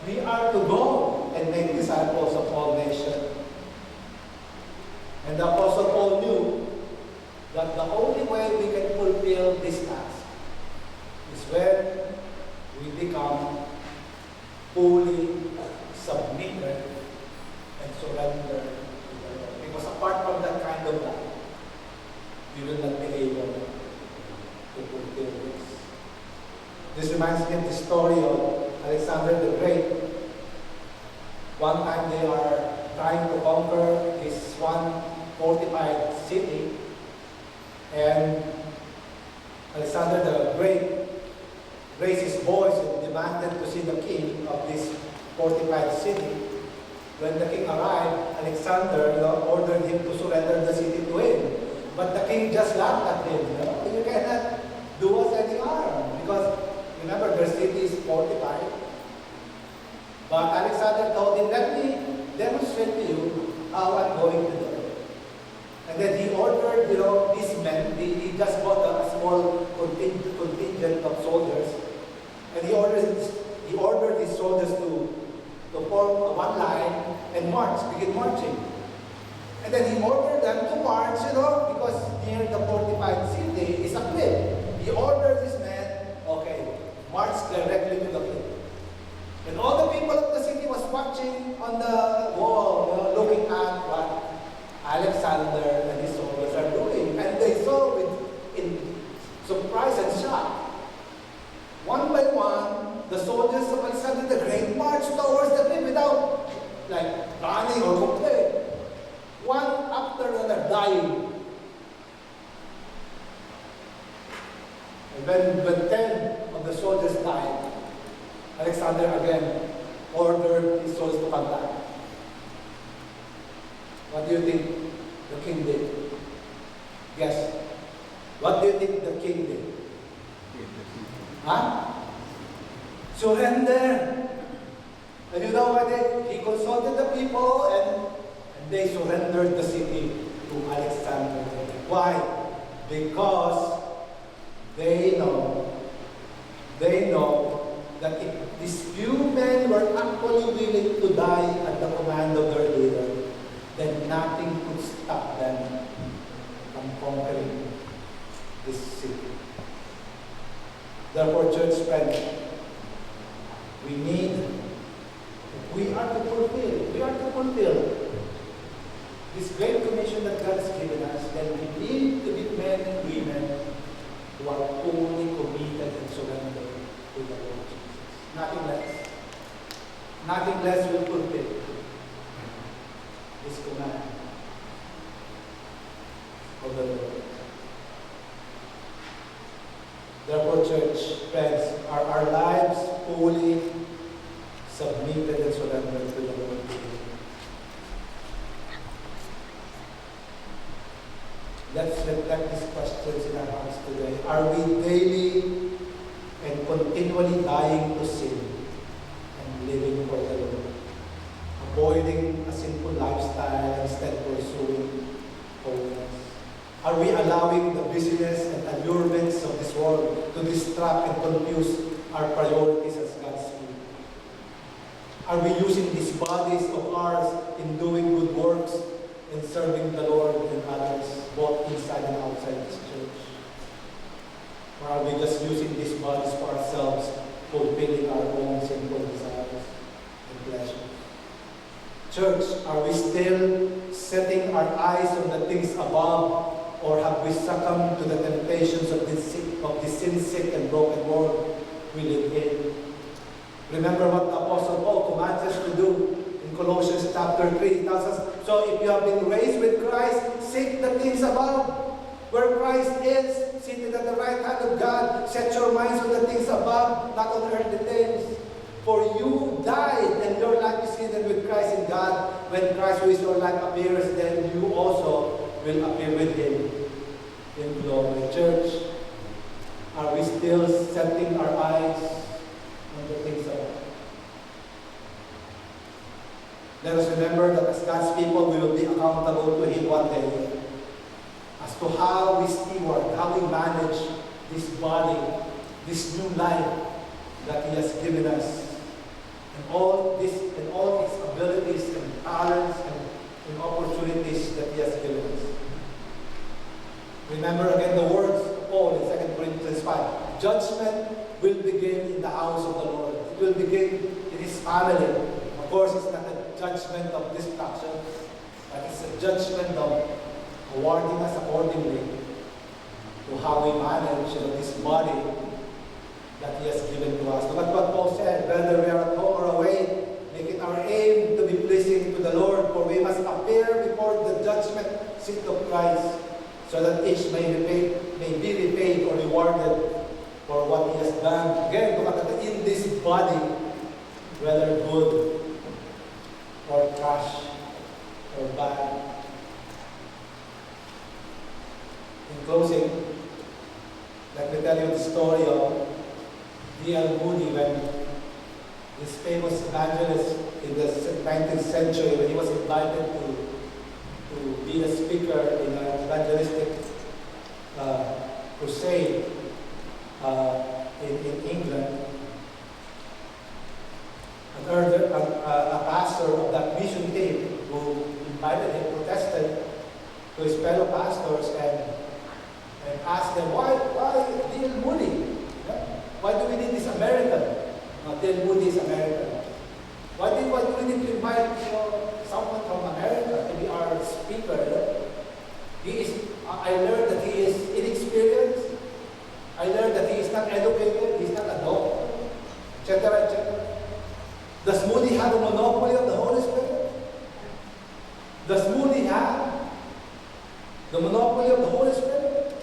We are to go and make disciples of all nations. And the Apostle Paul knew that the only way we can fulfill this task is when we become fully submitted and surrendered to the Lord. Because apart from that kind of life, we will not be able to fulfill this. This reminds me of the story of Alexander the Great. One time they are trying to conquer this one fortified city, and Alexander the Great raised his voice and demanded to see the king of this fortified city. When the king arrived, Alexander ordered him to surrender the city to him. But the king just laughed at him. You cannot do us any harm because remember their city is fortified. But Alexander told him, let me demonstrate to you how I'm going to do it. And then he ordered, these men, he just bought a small contingent of soldiers. And he ordered his soldiers to form one line and begin marching. And then he ordered them to march, because near the fortified city is a cliff. He ordered his men, march directly to the cliff. And all the people of the city was watching on the wall, looking at what Alexander and his soldiers are doing. And they saw in surprise and shock. One by one, the soldiers of Alexander the Great marched towards the cliff without running or complaining. One after another dying. And when 10 of the soldiers died, Alexander again ordered his soldiers to come back. What do you think the king did? Guess. What do you think the king did? Surrender. And you know what? He consulted the people and they surrendered the city to Alexander. Why? Because they know that if these few men were actually willing to die at the command of their leader, then nothing could stop them from conquering this city. Therefore, church friends, we are to fulfill this great commission that God has given us, then we need to be men and women who are fully committed and surrendered to the Lord Jesus. Nothing less. Nothing less will fulfill this command of the Lord. Therefore, church friends, are our lives fully submitted and surrendered to the Lord? Let's reflect these questions in our hearts today. Are we daily and continually dying to sin and living for the Lord? Avoiding a sinful lifestyle and instead pursuing holiness? Are we allowing the busyness and allurements of this world to distract and confuse our priorities as God's people? Are we using these bodies of ours in doing good works and serving the Lord and others, both inside and outside this church? Or are we just using these bodies for ourselves, fulfilling our own sinful desires and pleasures? Church, are we still setting our eyes on the things above, or have we succumbed to the temptations of this sin-sick and broken world we live in? Remember what the Apostle Paul commands us to do in Colossians chapter 3. He tells us, so if you have been raised with Christ, seek the things above, where Christ is, seated at the right hand of God. Set your minds on the things above, not on earthly things. For you died, and your life is hidden with Christ in God. When Christ, who is your life, appears, then you also will appear with Him in glory. Church, are we still setting our eyes on the things above? Let us remember that as God's people, we will be accountable to Him one day as to how we steward, how we manage this body, this new life that He has given us, and all its abilities and talents and opportunities that He has given us. Remember again the words of Paul in 2 Corinthians 5. Judgment will begin in the house of the Lord. It will begin in His family. Of course, it's not a judgment of destruction, but it's a judgment of awarding us accordingly to how we manage this body that He has given to us. Look at what Paul said, whether we are at home or away, make it our aim to be pleasing to the Lord, for we must appear before the judgment seat of Christ, so that each may be repaid or rewarded for what he has done. Again, look at it, in this body, whether good or trash or bad. In closing, let me tell you the story of D.L. Moody, when this famous evangelist in the 19th century, when he was invited to be a speaker in an evangelistic crusade in England. A pastor of that mission team who invited him protested to his fellow pastors and asked them, why D.L. Moody? Yeah? Why do we need this American? D.L. Moody is American. Why do we need to invite someone from America to be our speaker? I learned that he is inexperienced. I learned that he is not educated. He is not a doctor, etc., etc. Does Moody have a monopoly of the Holy Spirit? Does Moody have the monopoly of the Holy Spirit?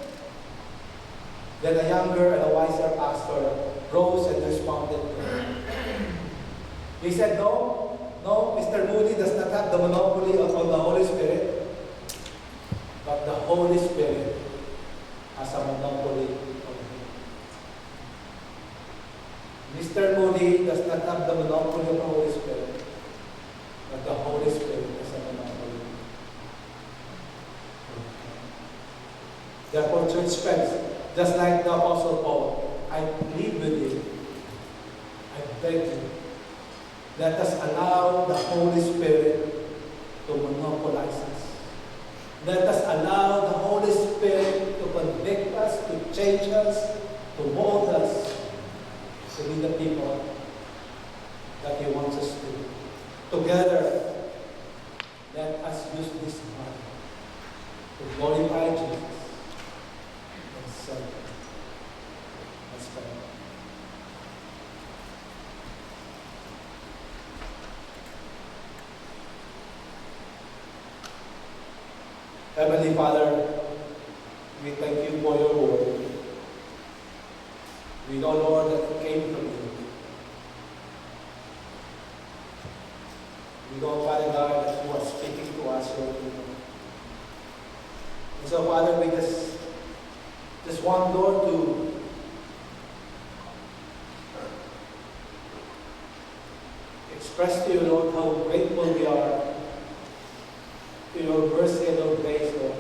Then a younger and a wiser pastor rose and responded to him. He said, no, Mr. Moody does not have the monopoly on the Holy Spirit, but the Holy Spirit has a monopoly on him. Mr. Moody does not have the monopoly of the Holy Spirit, but the Holy Spirit has a monopoly. Therefore, church friends, just like the Apostle Paul, I plead with you, I beg you, let us allow the Holy Spirit to monopolize us. Let us allow the Holy Spirit to convict us, to change us, to mold us to be the people that He wants us to be. Together, let us use this body to glorify Jesus and serve Him. Let's pray. Heavenly Father, we thank you for your word. We know, Lord, that it came from you. We know, Father God, that you are speaking to us, your people. And so, Father, we just want, Lord, to express to you, Lord, how grateful we are to your mercy and your grace, Lord,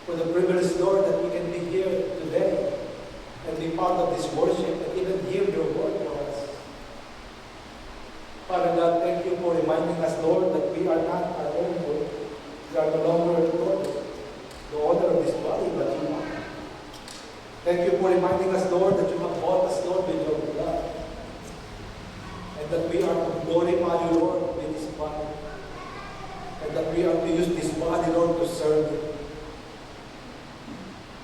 for the privilege, Lord, that we can be here today and be part of this worship and even hear your word for us. Father God, thank you for reminding us, Lord, that we are not our own Lord. We are no longer, Lord, the owner of this body, but you are. Thank you for reminding us, Lord, that you have bought us, Lord, with your blood. And that we are to glorify you, Lord, with this body. And that we are to use this body, Lord, to serve you.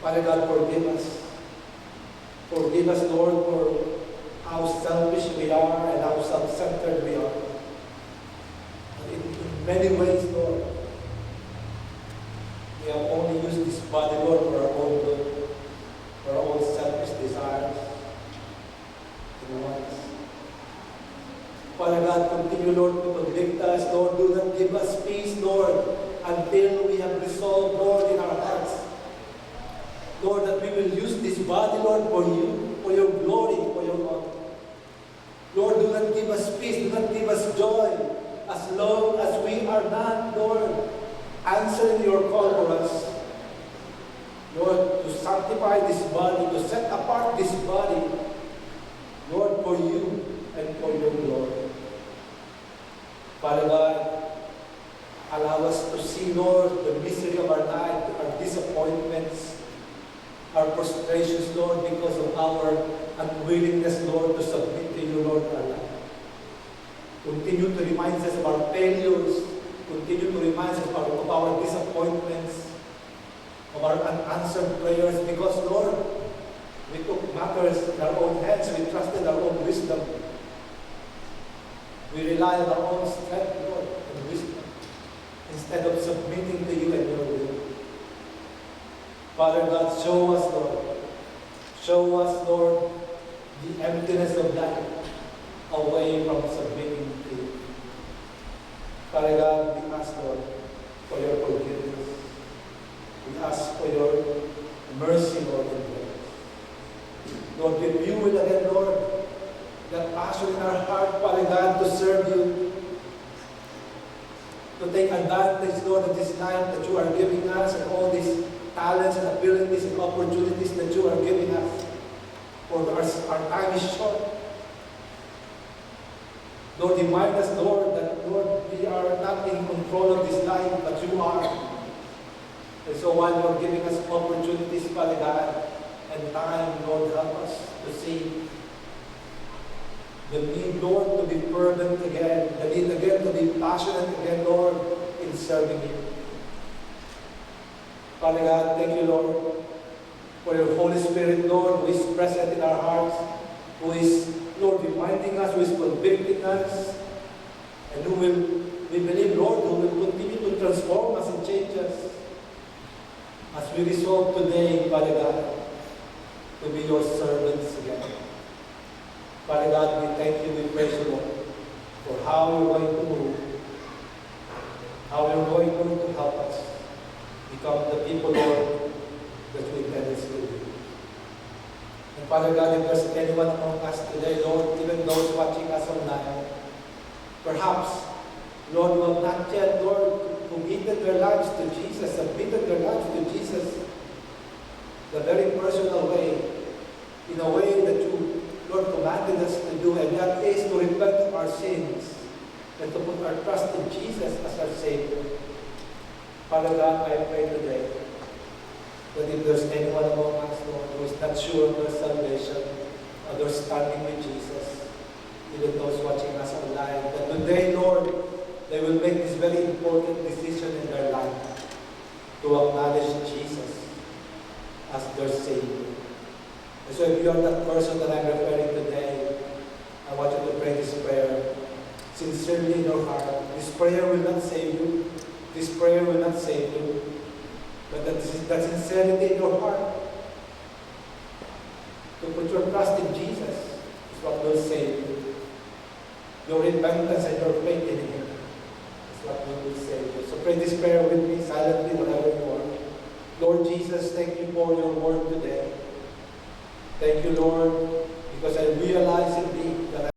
Father God, forgive us. Forgive us, Lord, for how selfish we are and how self-centered we are. In many ways, Lord, we have only used this body, Lord, for our own good, for our own selfish desires and wants. Father God, continue, Lord, to convict us, Lord. Do not give us peace, Lord, until we have resolved, Lord, in our hearts, Lord, that we will use this body, Lord, for you, for your glory, for your honor. Lord, do not give us peace, do not give us joy as long as we are not, Lord, answering your call for us, Lord, to sanctify this body, to set apart this body, Lord, for you and for your glory. Father God, allow us to see, Lord, the misery of our life, our disappointments, our frustrations, Lord, because of our unwillingness, Lord, to submit to you, Lord, our life. Continue to remind us of our failures. Continue to remind us of our disappointments, of our unanswered prayers, because, Lord, we took matters in our own hands. We trusted our own wisdom. We rely on our own strength, Lord, and wisdom, instead of submitting to you and your will. Father God, show us, Lord. Show us, Lord, the emptiness of life away from submitting to you. Father God, we ask, Lord, for your forgiveness. We ask for your mercy, Lord, and grace. Lord, renew it again, Lord, that passion in our heart, Father God, to serve you, to take advantage, Lord, of this time that you are giving us and all these talents and abilities and opportunities that you are giving us. For our time is short. Lord, remind us, Lord, that, Lord, we are not in control of this life, but you are. And so while you're giving us opportunities, Father God, and time, Lord, help us to see the need, Lord, to be fervent again, the need again to be passionate again, Lord, in serving you. Father God, thank you, Lord, for your Holy Spirit, Lord, who is present in our hearts, who is, Lord, reminding us, who is convicting us, and who will, we believe, Lord, who will continue to transform us and change us as we resolve today, Father God, to be your servants again. Father God, we thank you, we praise you, Lord, for how you're going to move, how you're going, Lord, to help us become the people, Lord, that we intended to be. And Father God, if there's anyone among us today, Lord, even those watching us online, perhaps, Lord, who have not yet, Lord, committed their lives to Jesus, submitted their lives to Jesus, the very personal way, in a way that you, Lord, commanded us to do, and that is to repent of our sins and to put our trust in Jesus as our Savior. Father God, I pray today that if there's anyone among us, Lord, who is not sure of their salvation or their standing with Jesus, even those watching us online, that today, Lord, they will make this very important decision in their life to acknowledge Jesus as their Savior. And so if you are that person that I'm referring today, I want you to pray this prayer sincerely in your heart. This prayer will not save you. This prayer will not save you. But that sincerity in your heart, to put your trust in Jesus, is what will save you. Your repentance and your faith in Him is what will save you. So pray this prayer with me silently, wherever you are. Lord Jesus, thank you for your word today. Thank you, Lord, because I realize indeed that